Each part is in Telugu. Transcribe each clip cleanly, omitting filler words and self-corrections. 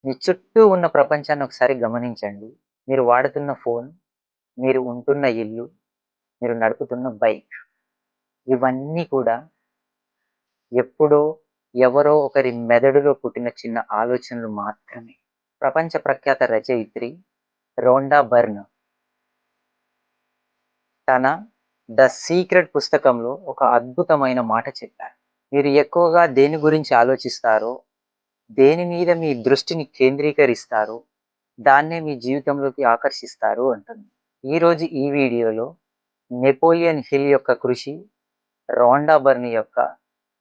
మీ చుట్టూ ఉన్న ప్రపంచాన్ని ఒకసారి గమనించండి. మీరు వాడుతున్న ఫోన్, మీరు ఉంటున్న ఇల్లు, మీరు నడుపుతున్న బైక్ ఇవన్నీ కూడా ఎప్పుడో ఎవరో ఒకరి మెదడులో పుట్టిన చిన్న ఆలోచనలు మాత్రమే. ప్రపంచ ప్రఖ్యాత రచయిత్రి రోండా బర్న్ తన 'ద సీక్రెట్' పుస్తకంలో ఒక అద్భుతమైన మాట చెప్పారు. మీరు ఎక్కువగా దేని గురించి ఆలోచిస్తారో, దేని మీద మీ దృష్టిని కేంద్రీకరిస్తారో, దాన్నే మీ జీవితంలోకి ఆకర్షిస్తారు అంటుంది. ఈరోజు ఈ వీడియోలో నెపోలియన్ హిల్ యొక్క కృషి, రోండా బర్న్ యొక్క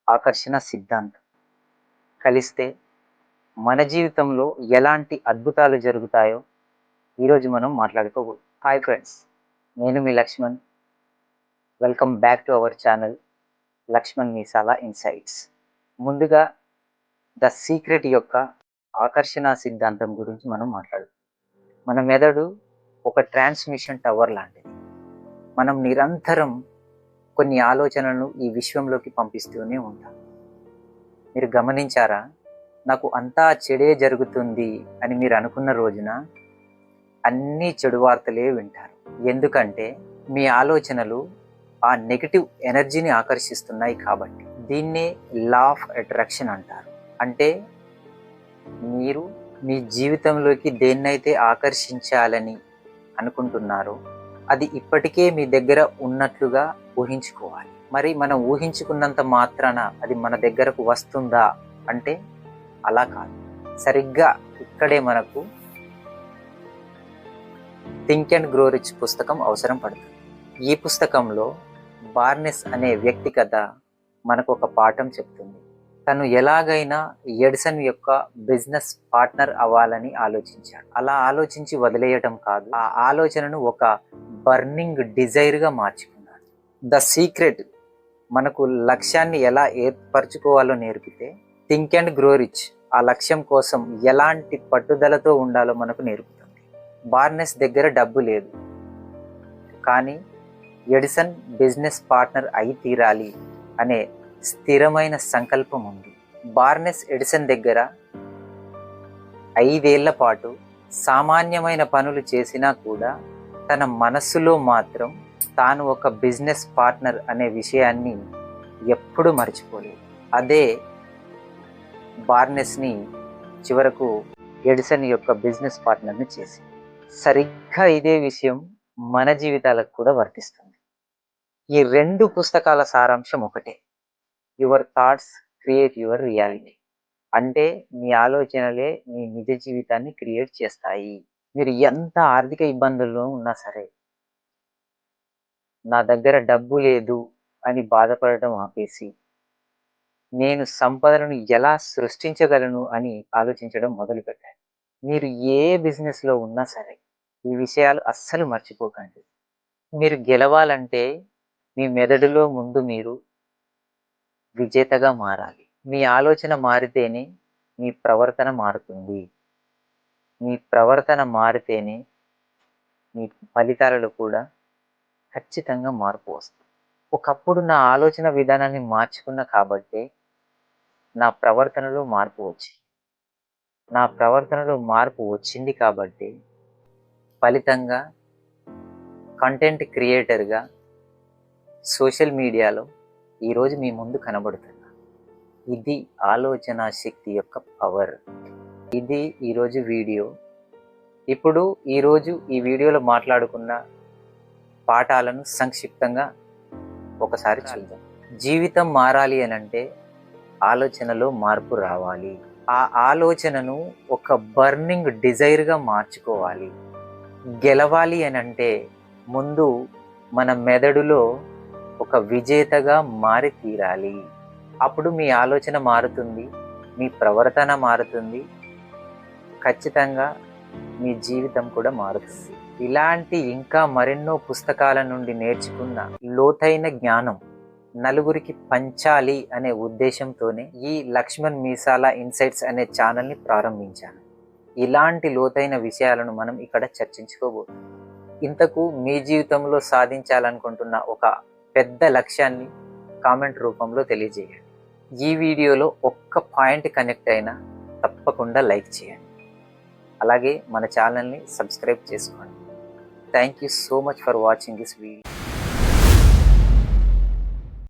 ఆకర్షణ సిద్ధాంతం కలిస్తే మన జీవితంలో ఎలాంటి అద్భుతాలు జరుగుతాయో ఈరోజు మనం మాట్లాడుకోబోతున్నాం. హాయ్ ఫ్రెండ్స్, నేను మీ Lakshman. Welcome back to our channel Lakshman Meesala insights. ముందుగా ద సీక్రెట్ యొక్క ఆకర్షణ సిద్ధాంతం గురించి మనం మాట్లాడుతాం. మన మెదడు ఒక ట్రాన్స్మిషన్ టవర్ లాంటిది. మనం నిరంతరం కొన్ని ఆలోచనలను ఈ విశ్వంలోకి పంపిస్తూనే ఉంటాం. మీరు గమనించారా? నాకు అంతా చెడే జరుగుతుంది అని మీరు అనుకున్న రోజున అన్ని చెడు వార్తలే వింటారు. ఎందుకంటే మీ ఆలోచనలు ఆ నెగిటివ్ ఎనర్జీని ఆకర్షిస్తున్నాయి కాబట్టి. దీన్నే లా ఆఫ్ అట్రాక్షన్ అంటారు. అంటే మీరు మీ జీవితంలోకి దేన్నైతే ఆకర్షించాలని అనుకుంటున్నారో అది ఇప్పటికే మీ దగ్గర ఉన్నట్లుగా ఊహించుకోవాలి. మరి మనం ఊహించుకున్నంత మాత్రాన అది మన దగ్గరకు వస్తుందా అంటే అలా కాదు. సరిగ్గా ఇక్కడే మనకు థింక్ అండ్ గ్రో రిచ్ పుస్తకం అవసరం పడుతుంది. ఈ పుస్తకంలో బార్నెస్ అనే వ్యక్తి కథ మనకు ఒక పాఠం చెప్తుంది. తను ఎలాగైనా ఎడిసన్ యొక్క బిజినెస్ పార్ట్నర్ అవ్వాలని ఆలోచించాడు. అలా ఆలోచించి వదిలేయటం కాదు, ఆ ఆలోచనను ఒక బర్నింగ్ డిజైర్గా మార్చుకున్నాడు. ద సీక్రెట్ మనకు లక్ష్యాన్ని ఎలా ఏర్పరచుకోవాలో నేర్పితే, థింక్ అండ్ గ్రో రిచ్ ఆ లక్ష్యం కోసం ఎలాంటి పట్టుదలతో ఉండాలో మనకు నేర్పుతుంది. బార్నెస్ దగ్గర డబ్బు లేదు, కానీ ఎడిసన్ బిజినెస్ పార్ట్నర్ అయి తీరాలి అనే స్థిరమైన సంకల్పం ఉంది. బార్నెస్ ఎడిసన్ దగ్గర 5 ఏళ్ల పాటు సామాన్యమైన పనులు చేసినా కూడా తన మనస్సులో మాత్రం తాను ఒక బిజినెస్ పార్ట్నర్ అనే విషయాన్ని ఎప్పుడూ మర్చిపోలేదు. అదే బార్నెస్ని చివరకు ఎడిసన్ యొక్క బిజినెస్ పార్ట్నర్ని చేసి. సరిగ్గా ఇదే విషయం మన జీవితాలకు కూడా వర్తిస్తుంది. ఈ 2 పుస్తకాల సారాంశం ఒకటే: your thoughts create your reality. అంటే మీ ఆలోచనలే మీ నిజ జీవితాన్ని క్రియేట్ చేస్తాయి. మీరు ఎంత ఆర్థిక ఇబ్బందుల్లో ఉన్నా సరే, నా దగ్గర డబ్బు లేదు అని బాధపడటం ఆపేసి, నేను సంపదను ఎలా సృష్టించగలను అని ఆలోచించడం మొదలుపెట్టాను. మీరు ఏ బిజినెస్లో ఉన్నా సరే ఈ విషయాలు అస్సలు మర్చిపోకండి. మీరు గెలవాలంటే మీ మెదడులో ముందు మీరు విజేతగా మారాలి. మీ ఆలోచన మారితేనే మీ ప్రవర్తన మారుతుంది. మీ ప్రవర్తన మారితేనే మీ ఫలితాలలో కూడా ఖచ్చితంగా మార్పు వస్తుంది. ఒకప్పుడు నా ఆలోచన విధానాన్ని మార్చుకున్న కాబట్టి నా ప్రవర్తనలో మార్పు వచ్చింది. నా ప్రవర్తనలో మార్పు వచ్చింది కాబట్టి ఫలితంగా కంటెంట్ క్రియేటర్గా సోషల్ మీడియాలో ఈరోజు మీ ముందు కనబడుతున్నా. ఇది ఆలోచన శక్తి యొక్క పవర్. ఇది ఈరోజు వీడియో. ఇప్పుడు ఈరోజు ఈ వీడియోలో మాట్లాడుకున్న పాఠాలను సంక్షిప్తంగా ఒకసారి చూద్దాం. జీవితం మారాలి అనంటే ఆలోచనలో మార్పు రావాలి. ఆ ఆలోచనను ఒక బర్నింగ్ డిజైర్గా మార్చుకోవాలి. గెలవాలి అనంటే ముందు మన మెదడులో ఒక విజేతగా మారి తీరాలి. అప్పుడు మీ ఆలోచన మారుతుంది, మీ ప్రవర్తన మారుతుంది, ఖచ్చితంగా మీ జీవితం కూడా మారుతుంది. ఇలాంటి ఇంకా మరెన్నో పుస్తకాల నుండి నేర్చుకున్న లోతైన జ్ఞానం నలుగురికి పంచాలి అనే ఉద్దేశంతోనే ఈ లక్ష్మణ్ మీసాల ఇన్సైట్స్ అనే ఛానల్ని ప్రారంభించాను. ఇలాంటి లోతైన విషయాలను మనం ఇక్కడ చర్చించుకోబోతున్నాం. ఇంతకు మీ జీవితంలో సాధించాలనుకుంటున్న ఒక పెద్ద లక్ష్యాన్ని కామెంట్ రూపంలో తెలియజేయండి. ఈ వీడియోలో ఒక్క పాయింట్ కనెక్ట్ అయినా తప్పకుండా లైక్ చేయండి. అలాగే మన ఛానల్ని సబ్స్క్రైబ్ చేసుకోండి. Thank you so much for watching this video.